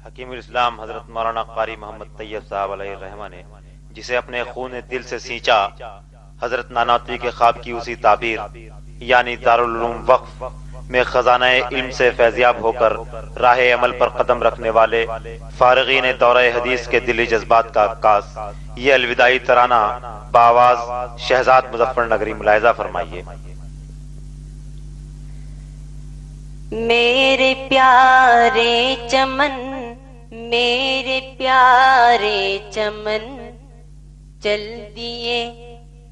حکیم الاسلام حضرت مولانا قاری محمد طیب صاحب علیہ الرحمہ نے جسے اپنے خون دل سے سینچا، حضرت نانوتوی کے خواب کی اسی تعبیر یعنی دارالعلوم وقف میں خزانہ علم سے فیضیاب ہو کر راہ عمل پر قدم رکھنے والے فارغین دورہ حدیث کے دلی جذبات کا عکاس یہ الوداعی ترانہ بآواز شہزاد مظفر نگری ملاحظہ فرمائیے۔ میرے پیارے چمن، میرے پیارے چمن، چل دیے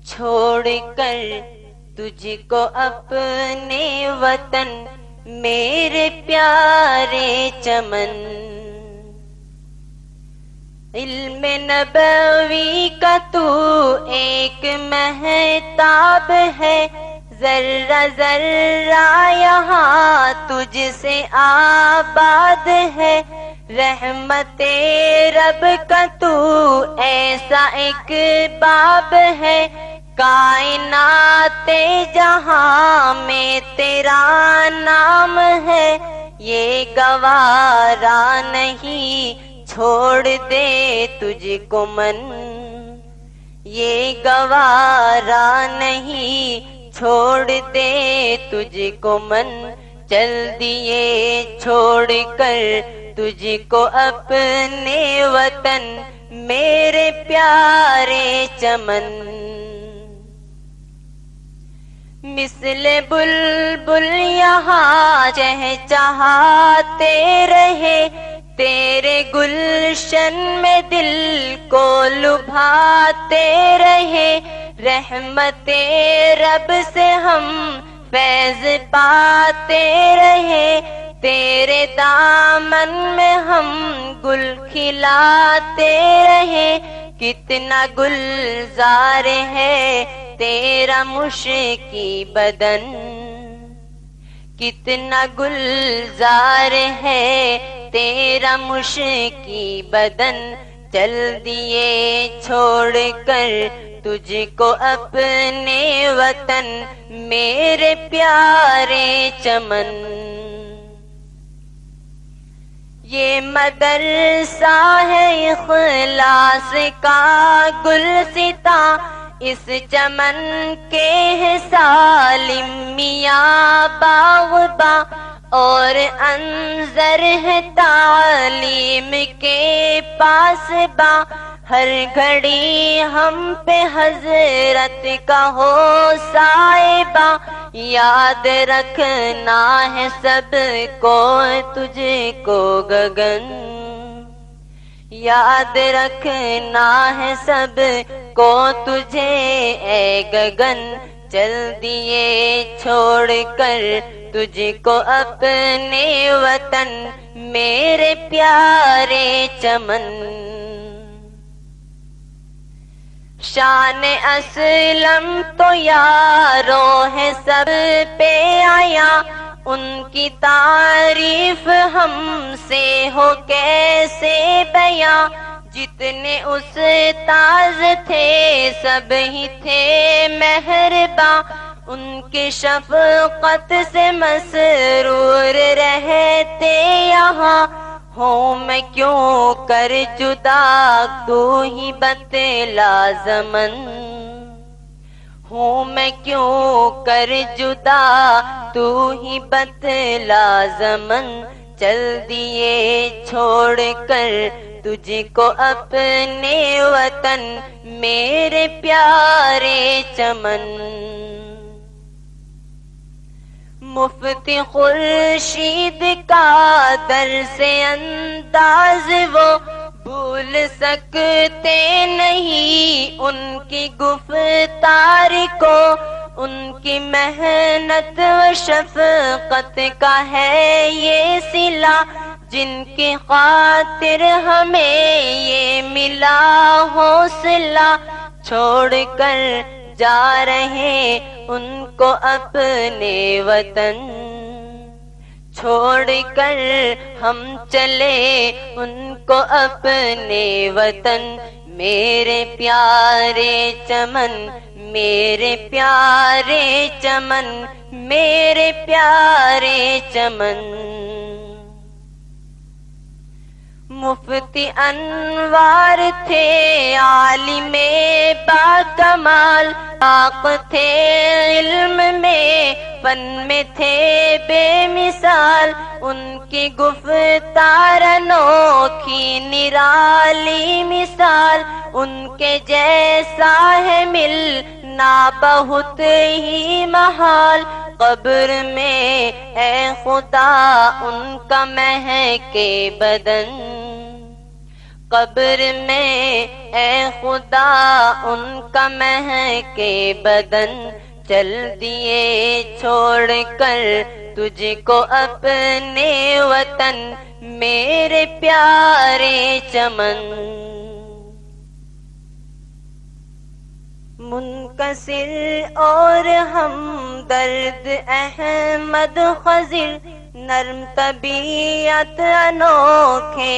چھوڑ کر تجھ کو اپنے وطن، میرے پیارے چمن۔ علم نبوی کا تو ایک مہتاب ہے، ذرہ ذرہ یہاں تجھ سے آباد ہے، رحمت رب کا تو ایسا ایک باب ہے، کائنات جہاں میں تیرا نام ہے، یہ گوارا نہیں چھوڑ دے تجھ کو من، یہ گوارا نہیں چھوڑ دے تجھ کو من، چل دیے چھوڑ کر تجھ کو اپنے وطن، میرے پیارے چمن۔ مثل بلبل یہاں چہچہاتے رہے، تیرے گلشن میں دل کو لبھاتے رہے، رحمت رب سے ہم فیض پاتے رہے، تیرے دامن میں ہم گل کھلاتے رہے، کتنا گلزار ہے تیرا مشکی بدن، کتنا گلزار ہے تیرا مشکی بدن، چل دیے چھوڑ کر تجھ کو اپنے وطن، میرے پیارے چمن۔ یہ مدرسہ ہے اخلاص کا گلستاں، اس چمن کے ہے سالم میاں باغباں، اور انظر ہے تعلیم کے پاس باں، ہر گھڑی ہم پہ حضرت کا ہو صاحبہ، یاد رکھنا ہے سب کو تجھ کو گگن، یاد رکھنا ہے سب کو تجھے اے گگن، چل دیے چھوڑ کر تجھ کو اپنے وطن، میرے پیارے چمن۔ شان اسلم تو یاروں ہے سب پہ آیا، ان کی تعریف ہم سے ہو کیسے بیاں، جتنے استاذ تھے سب ہی تھے مہرباں، ان کی شفقت سے مسرور رہتے یہاں، ہوں میں کیوں کر جدا تو ہی بتلا زمن، ہوں میں کیوں کر جدا تو ہی بتلا زمن، چل دیے چھوڑ کر تجھ کو اپنے وطن، میرے پیارے چمن۔ مفتی خورشید کا درس انداز وہ بھول سکتے نہیں ان کی گفتار کو، ان کی محنت و شفقت کا ہے یہ صلہ، جن کی خاطر ہمیں یہ ملا حوصلہ، چھوڑ کر جا رہے ان کو اپنے وطن، چھوڑ کر ہم چلے ان کو اپنے وطن، میرے پیارے چمن، میرے پیارے چمن، میرے پیارے چمن۔ مفتی انوار تھے عالم باکمال، طاق تھے علم میں فن میں تھے بے مثال، ان کی گفتار انوکھی نرالی مثال، ان کے جیسا ہے ملنا بہت ہی محال، قبر میں اے خدا ان کا مہکے بدن، قبر میں اے خدا ان کا مہکے بدن، چل دیے چھوڑ کر تجھ کو اپنے وطن میرے پیارے چمن، منکسر اور ہمدرد احمد خضر، نرم طبیعت انوکھے